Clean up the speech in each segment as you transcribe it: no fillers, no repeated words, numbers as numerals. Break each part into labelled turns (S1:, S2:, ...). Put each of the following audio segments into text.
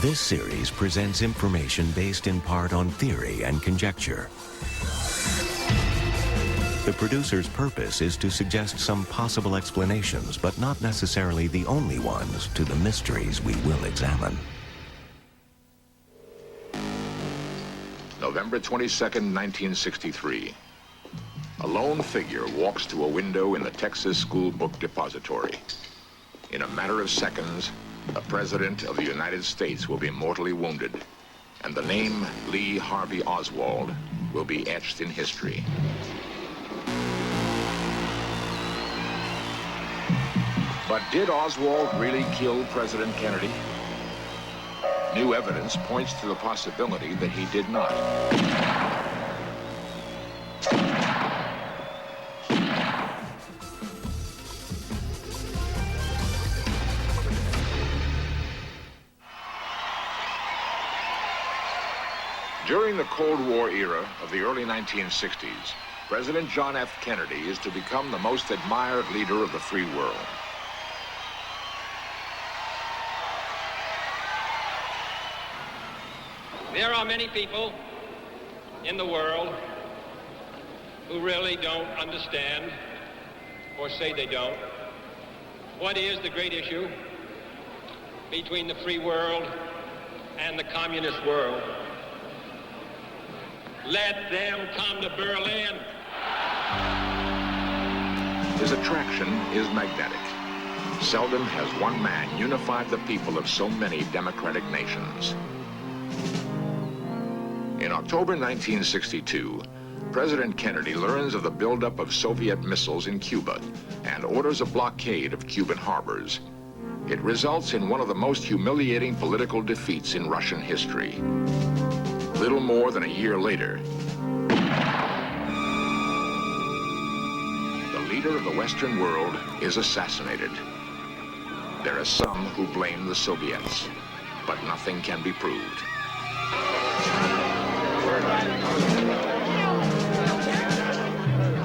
S1: This series presents information based in part on theory and conjecture. The producer's purpose is to suggest some possible explanations, but not necessarily the only ones, to the mysteries we will examine.
S2: November 22nd, 1963. A lone figure walks to a window in the Texas School Book Depository. In a matter of seconds, the President of the United States will be mortally wounded, and the name Lee Harvey Oswald will be etched in history. But did Oswald really kill President Kennedy? New evidence points to the possibility that he did not. During the Cold War era of the early 1960s, President John F. Kennedy is to become the most admired leader of the free world.
S3: There are many people in the world who really don't understand, or say they don't, what is the great issue between the free world and the communist world. Let them come to Berlin.
S2: His attraction is magnetic. Seldom has one man unified the people of so many democratic nations. In October 1962, President Kennedy learns of the buildup of Soviet missiles in Cuba and orders a blockade of Cuban harbors. It results in one of the most humiliating political defeats in Russian history. Little more than a year later, the leader of the Western world is assassinated. There are some who blame the Soviets, but nothing can be proved.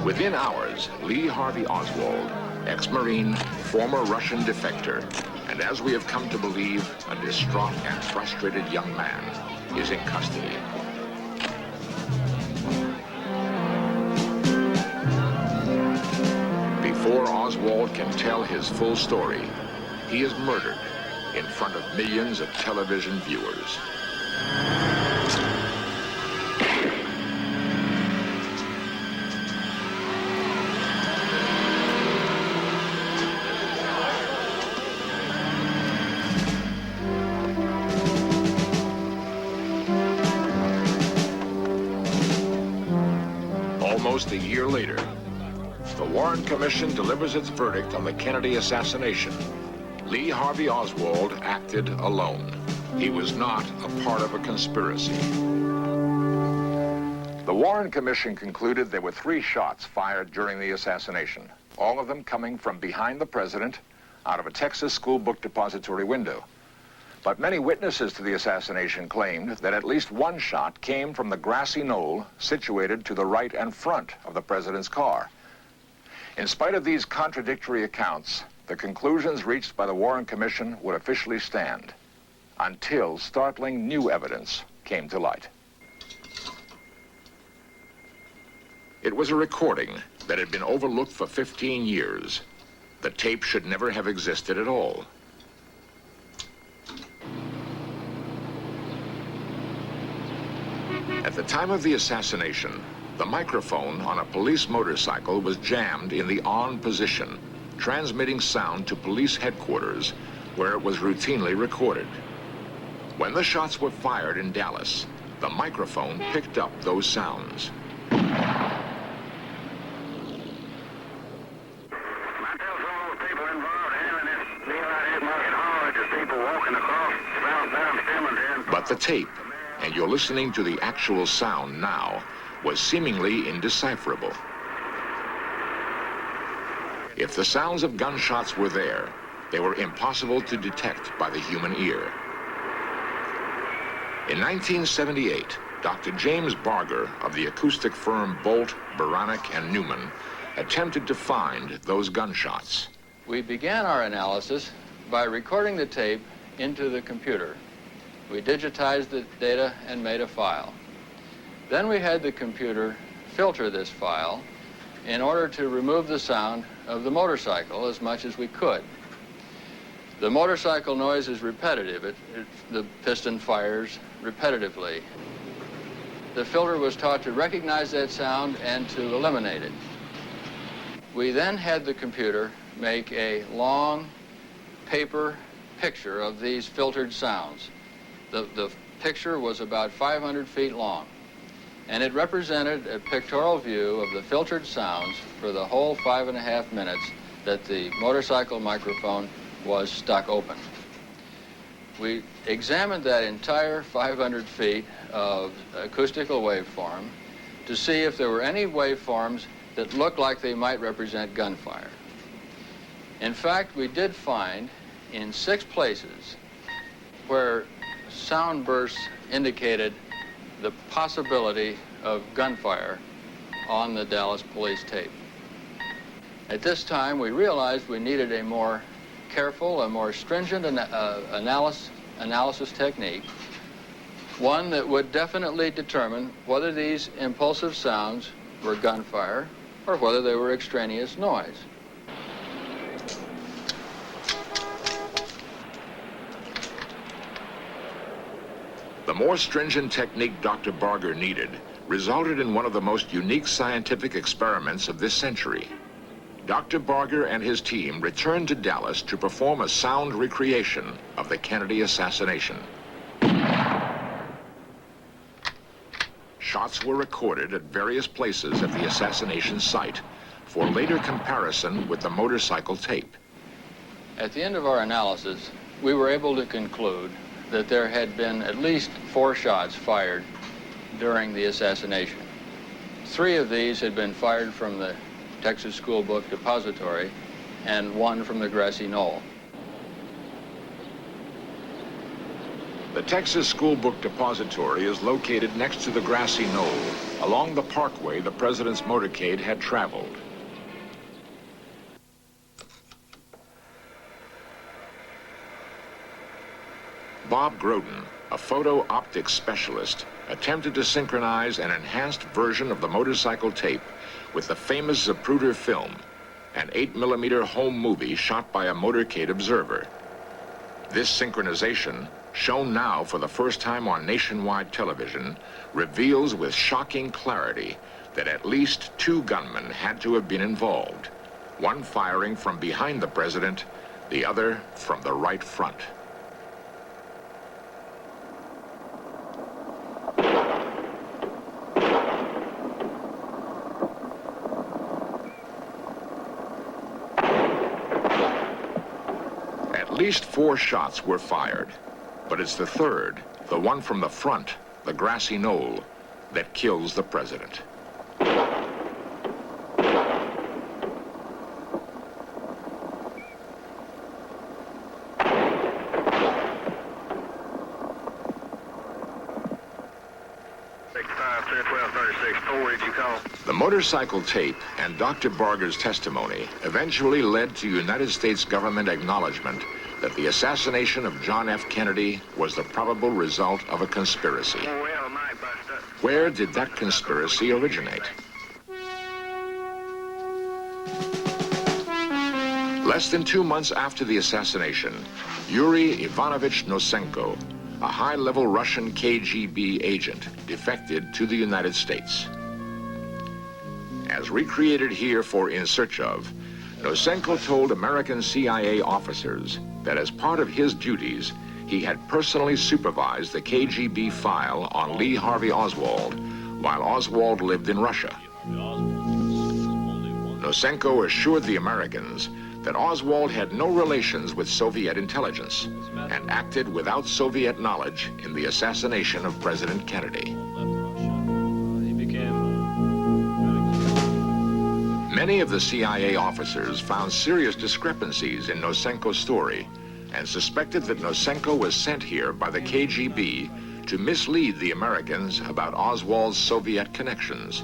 S2: Within hours, Lee Harvey Oswald, ex-Marine, former Russian defector, and as we have come to believe, a distraught and frustrated young man, is in custody. Before Oswald can tell his full story, he is murdered in front of millions of television viewers. Almost a year later, the Warren Commission delivers its verdict on the Kennedy assassination. Lee Harvey Oswald acted alone. He was not a part of a conspiracy. The Warren Commission concluded there were 3 shots fired during the assassination, all of them coming from behind the president out of a Texas school book depository window. But many witnesses to the assassination claimed that at least 1 shot came from the grassy knoll situated to the right and front of the president's car. In spite of these contradictory accounts, the conclusions reached by the Warren Commission would officially stand until startling new evidence came to light. It was a recording that had been overlooked for 15 years. The tape should never have existed at all. At the time of the assassination, the microphone on a police motorcycle was jammed in the on position, transmitting sound to police headquarters, where it was routinely recorded. When the shots were fired in Dallas, the microphone picked up those sounds. But the tape, and you're listening to the actual sound now, was seemingly indecipherable. If the sounds of gunshots were there, they were impossible to detect by the human ear. In 1978, Dr. James Barger of the acoustic firm Bolt, Beranek, and Newman attempted to find those gunshots.
S4: We began our analysis by recording the tape into the computer. We digitized the data and made a file. Then we had the computer filter this file in order to remove the sound of the motorcycle as much as we could. The motorcycle noise is repetitive. The piston fires repetitively. The filter was taught to recognize that sound and to eliminate it. We then had the computer make a long paper picture of these filtered sounds. The picture was about 500 feet long, and it represented a pictorial view of the filtered sounds for the whole 5.5 minutes that the motorcycle microphone was stuck open. We examined that entire 500 feet of acoustical waveform to see if there were any waveforms that looked like they might represent gunfire. In fact, we did find in 6 places where sound bursts indicated the possibility of gunfire on the Dallas police tape. At this time, we realized we needed a more careful, a more stringent analysis technique, one that would definitely determine whether these impulsive sounds were gunfire or whether they were extraneous noise.
S2: The more stringent technique Dr. Barger needed resulted in one of the most unique scientific experiments of this century. Dr. Barger and his team returned to Dallas to perform a sound recreation of the Kennedy assassination. Shots were recorded at various places at the assassination site for later comparison with the motorcycle tape.
S4: At the end of our analysis, we were able to conclude that there had been at least 4 shots fired during the assassination. 3 of these had been fired from the Texas School Book Depository and 1 from the grassy knoll.
S2: The Texas School Book Depository is located next to the grassy knoll, along the parkway the president's motorcade had traveled. Bob Groden, a photo optics specialist, attempted to synchronize an enhanced version of the motorcycle tape with the famous Zapruder film, an 8mm home movie shot by a motorcade observer. This synchronization, shown now for the first time on nationwide television, reveals with shocking clarity that at least 2 gunmen had to have been involved, one firing from behind the president, the other from the right front. At least 4 shots were fired, but it's the third, the one from the front, the grassy knoll, that kills the president. The motorcycle tape and Dr. Barger's testimony eventually led to United States government acknowledgement that the assassination of John F. Kennedy was the probable result of a conspiracy. Where did that conspiracy originate? Less than 2 months after the assassination, Yuri Ivanovich Nosenko, a high-level Russian KGB agent, defected to the United States. As recreated here for In Search Of, Nosenko told American CIA officers that as part of his duties, he had personally supervised the KGB file on Lee Harvey Oswald while Oswald lived in Russia. Nosenko assured the Americans that Oswald had no relations with Soviet intelligence and acted without Soviet knowledge in the assassination of President Kennedy. Many of the CIA officers found serious discrepancies in Nosenko's story and suspected that Nosenko was sent here by the KGB to mislead the Americans about Oswald's Soviet connections.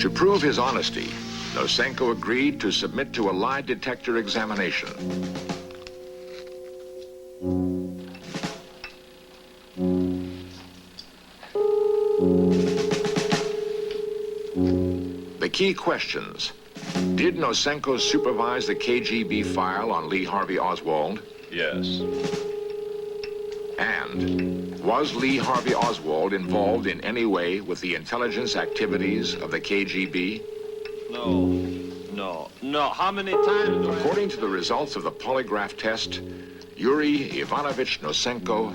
S2: To prove his honesty, Nosenko agreed to submit to a lie detector examination. The key questions: did Nosenko supervise the KGB file on Lee Harvey Oswald?
S5: Yes.
S2: And was Lee Harvey Oswald involved in any way with the intelligence activities of the KGB?
S5: No. How many times?
S2: According to the results of the polygraph test, Yuri Ivanovich Nosenko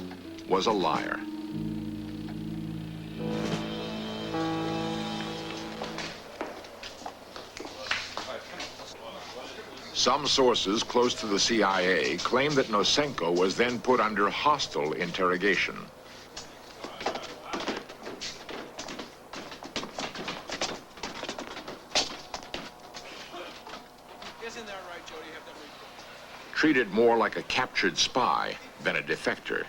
S2: was a liar. Some sources close to the CIA claim that Nosenko was then put under hostile interrogation. Treated more like a captured spy than a defector,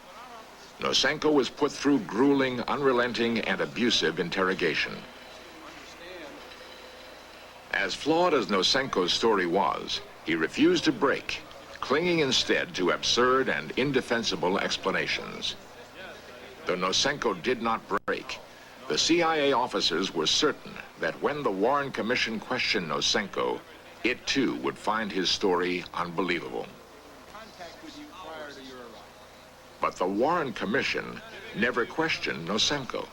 S2: Nosenko was put through grueling, unrelenting, and abusive interrogation. As flawed as Nosenko's story was, he refused to break, clinging instead to absurd and indefensible explanations. Though Nosenko did not break, the CIA officers were certain that when the Warren Commission questioned Nosenko, it too would find his story unbelievable. But the Warren Commission never questioned Nosenko.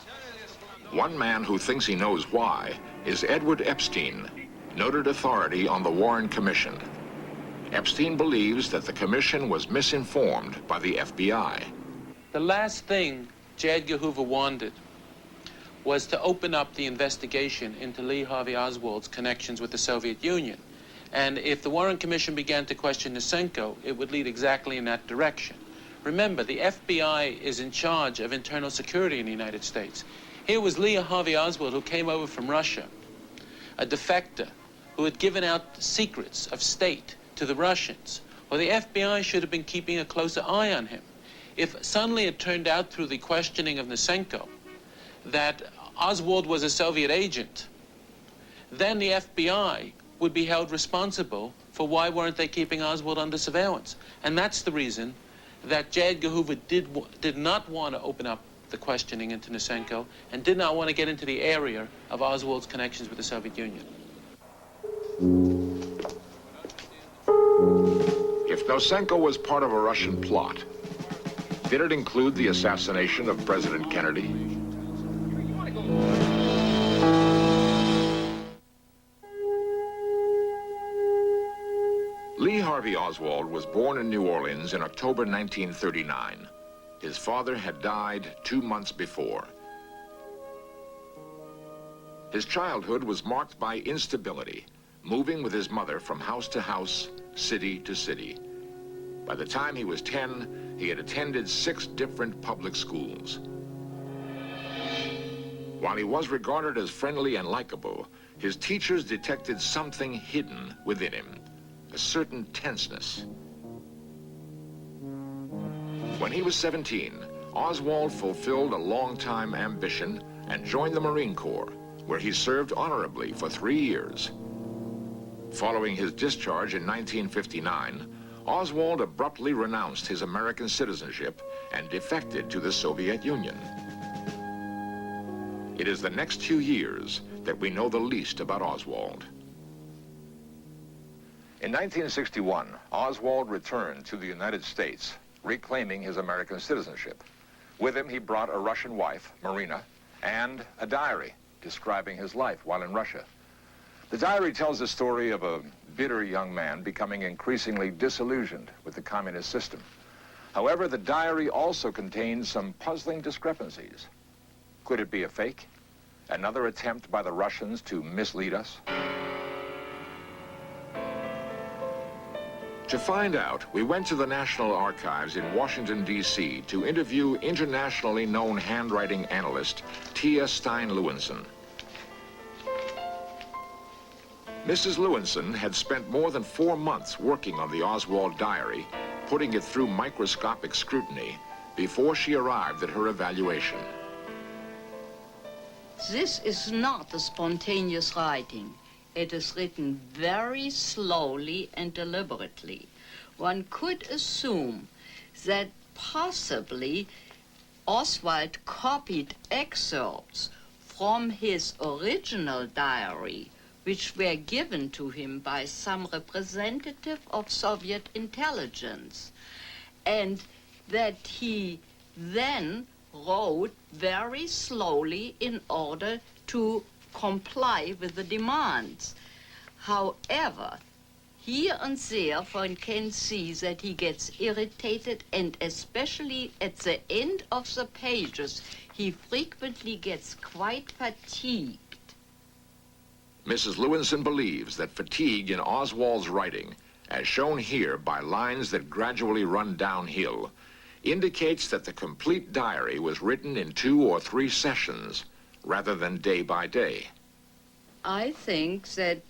S2: One man who thinks he knows why is Edward Epstein, noted authority on the Warren Commission. Epstein believes that the commission was misinformed by the FBI.
S6: The last thing J. Edgar Hoover wanted was to open up the investigation into Lee Harvey Oswald's connections with the Soviet Union. And if the Warren Commission began to question Nosenko, it would lead exactly in that direction. Remember, the FBI is in charge of internal security in the United States. Here was Lee Harvey Oswald, who came over from Russia, a defector who had given out secrets of state to the Russians. Well, the FBI should have been keeping a closer eye on him. If suddenly it turned out through the questioning of Nosenko that Oswald was a Soviet agent, then the FBI would be held responsible for why weren't they keeping Oswald under surveillance. And that's the reason that J. Edgar Hoover did not want to open up the questioning into Nosenko and did not want to get into the area of Oswald's connections with the Soviet Union.
S2: If Nosenko was part of a Russian plot, did it include the assassination of President Kennedy? Lee Harvey Oswald was born in New Orleans in October 1939. His father had died 2 months before. His childhood was marked by instability, moving with his mother from house to house, city to city. By the time he was 10, he had attended 6 different public schools. While he was regarded as friendly and likable, his teachers detected something hidden within him, a certain tenseness. When he was 17, Oswald fulfilled a long-time ambition and joined the Marine Corps, where he served honorably for 3 years. Following his discharge in 1959, Oswald abruptly renounced his American citizenship and defected to the Soviet Union. It is the next 2 years that we know the least about Oswald. In 1961, Oswald returned to the United States, reclaiming his American citizenship. With him, he brought a Russian wife, Marina, and a diary describing his life while in Russia. The diary tells the story of a bitter young man becoming increasingly disillusioned with the communist system. However, the diary also contains some puzzling discrepancies. Could it be a fake? Another attempt by the Russians to mislead us? To find out, we went to the National Archives in Washington, D.C. to interview internationally known handwriting analyst Tia Stein-Lewinson. Mrs. Lewinson had spent more than 4 months working on the Oswald diary, putting it through microscopic scrutiny before she arrived at her evaluation.
S7: This is not a spontaneous writing. It is written very slowly and deliberately. One could assume that possibly Oswald copied excerpts from his original diary, which were given to him by some representative of Soviet intelligence, and that he then wrote very slowly in order to comply with the demands. However, here and there one can see that he gets irritated, and especially at the end of the pages, he frequently gets quite fatigued.
S2: Mrs. Lewinson believes that fatigue in Oswald's writing, as shown here by lines that gradually run downhill, indicates that the complete diary was written in 2 or 3 sessions rather than day by day.
S7: I think that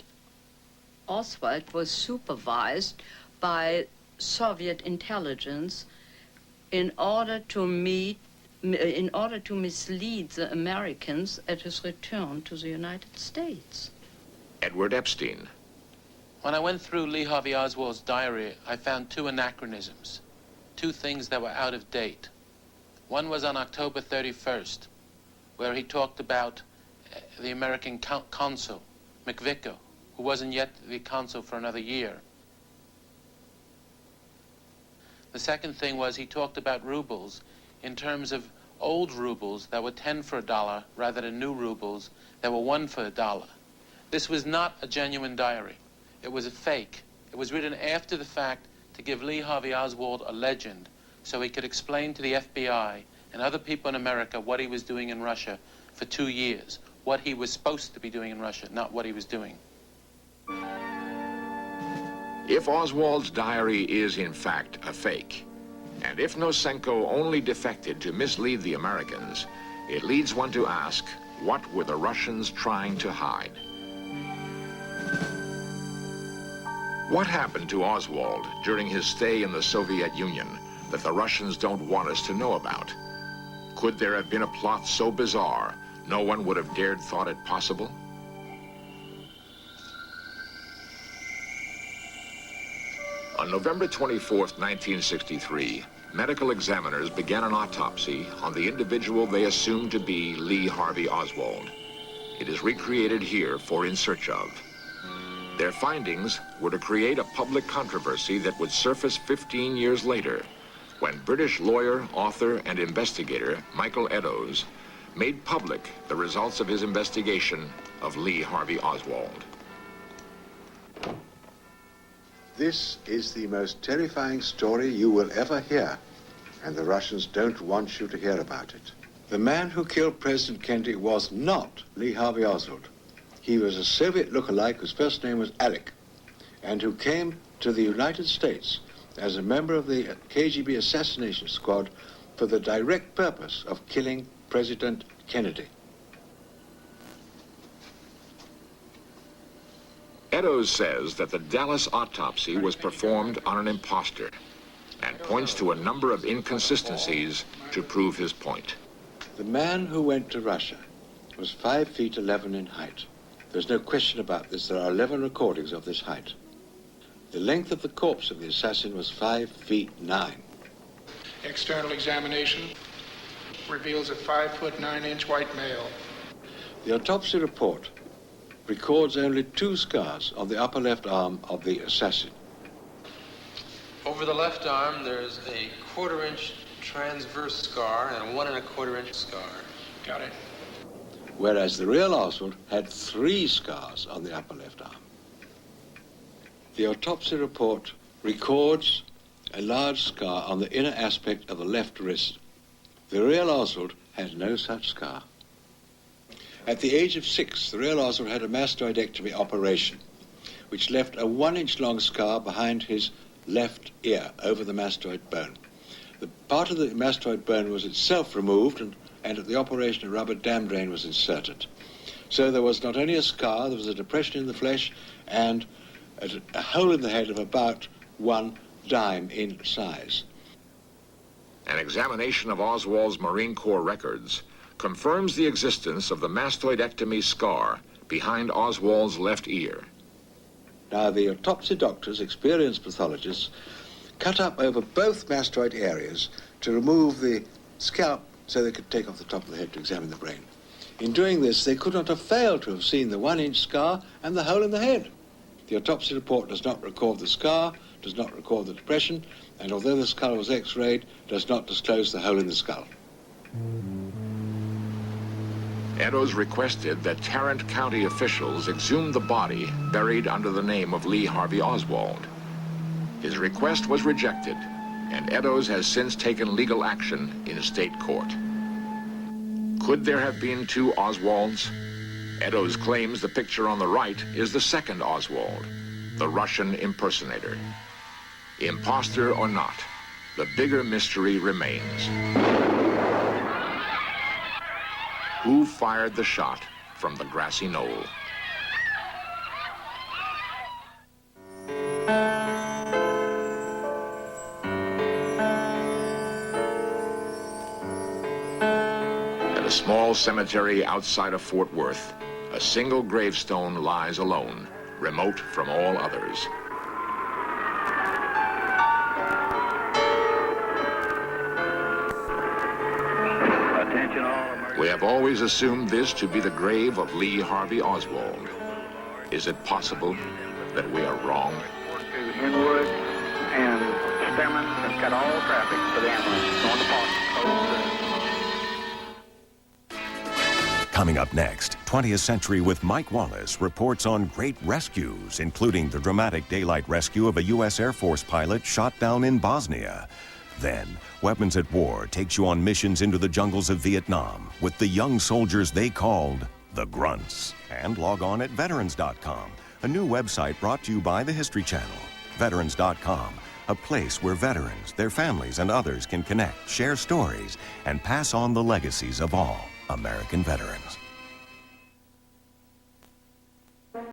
S7: Oswald was supervised by Soviet intelligence in order to mislead the Americans at his return to the United States.
S2: Edward Epstein.
S6: When I went through Lee Harvey Oswald's diary, I found 2 anachronisms, 2 things that were out of date. One was on October 31st, where he talked about the American consul, McVicker, who wasn't yet the consul for another year. The second thing was he talked about rubles in terms of old rubles that were 10 for $1 rather than new rubles that were 1 for $1. This was not a genuine diary. It was a fake. It was written after the fact to give Lee Harvey Oswald a legend so he could explain to the FBI and other people in America what he was doing in Russia for 2 years, what he was supposed to be doing in Russia, not what he was doing.
S2: If Oswald's diary is in fact a fake, and if Nosenko only defected to mislead the Americans, it leads one to ask, what were the Russians trying to hide? What happened to Oswald during his stay in the Soviet Union that the Russians don't want us to know about? Could there have been a plot so bizarre no one would have dared thought it possible? On November 24th, 1963, medical examiners began an autopsy on the individual they assumed to be Lee Harvey Oswald. It is recreated here for In Search Of. Their findings were to create a public controversy that would surface 15 years later, when British lawyer, author, and investigator Michael Eddowes made public the results of his investigation of Lee Harvey Oswald.
S8: This is the most terrifying story you will ever hear, and the Russians don't want you to hear about it. The man who killed President Kennedy was not Lee Harvey Oswald. He was a Soviet look-alike whose first name was Alec, and who came to the United States as a member of the KGB assassination squad for the direct purpose of killing President Kennedy.
S2: Eddowes says that the Dallas autopsy was performed on an imposter and points to a number of inconsistencies to prove his point.
S8: The man who went to Russia was 5 feet 11 in height. There's no question about this. There are 11 recordings of this height. The length of the corpse of the assassin was 5 feet 9.
S9: External examination reveals a 5'9" white male.
S8: The autopsy report records only 2 scars on the upper left arm of the assassin.
S10: Over the left arm, there's a 1/4-inch transverse scar and a 1 1/4-inch scar.
S9: Got it.
S8: Whereas the real Oswald had 3 scars on the upper left arm. The autopsy report records a large scar on the inner aspect of the left wrist. The real Oswald had no such scar. At the age of 6, the real Oswald had a mastoidectomy operation, which left a 1-inch long scar behind his left ear over the mastoid bone. The part of the mastoid bone was itself removed, and at the operation a rubber dam drain was inserted. So there was not only a scar, there was a depression in the flesh and a hole in the head of about 1 dime in size.
S2: An examination of Oswald's Marine Corps records confirms the existence of the mastoidectomy scar behind Oswald's left ear.
S8: Now, the autopsy doctors, experienced pathologists, cut up over both mastoid areas to remove the scalp so they could take off the top of the head to examine the brain. In doing this, they could not have failed to have seen the 1-inch scar and the hole in the head. The autopsy report does not record the scar, does not record the depression, and although the skull was x-rayed, does not disclose the hole in the skull.
S2: Eddowes requested that Tarrant County officials exhume the body buried under the name of Lee Harvey Oswald. His request was rejected, and Eddowes has since taken legal action in state court. Could there have been two Oswalds? Eddowes claims the picture on the right is the second Oswald, the Russian impersonator. Imposter or not, the bigger mystery remains. Who fired the shot from the grassy knoll? At a small cemetery outside of Fort Worth, a single gravestone lies alone, remote from all others. We have always assumed this to be the grave of Lee Harvey Oswald. Is it possible that we are wrong?
S11: Inwood and Stemmen and cut all traffic for the ambulance going to Park.
S1: Coming up next, 20th Century with Mike Wallace reports on great rescues, including the dramatic daylight rescue of a U.S. Air Force pilot shot down in Bosnia. Then, Weapons at War takes you on missions into the jungles of Vietnam with the young soldiers they called the Grunts. And log on at veterans.com, a new website brought to you by the History Channel. Veterans.com, a place where veterans, their families, and others can connect, share stories, and pass on the legacies of all American veterans.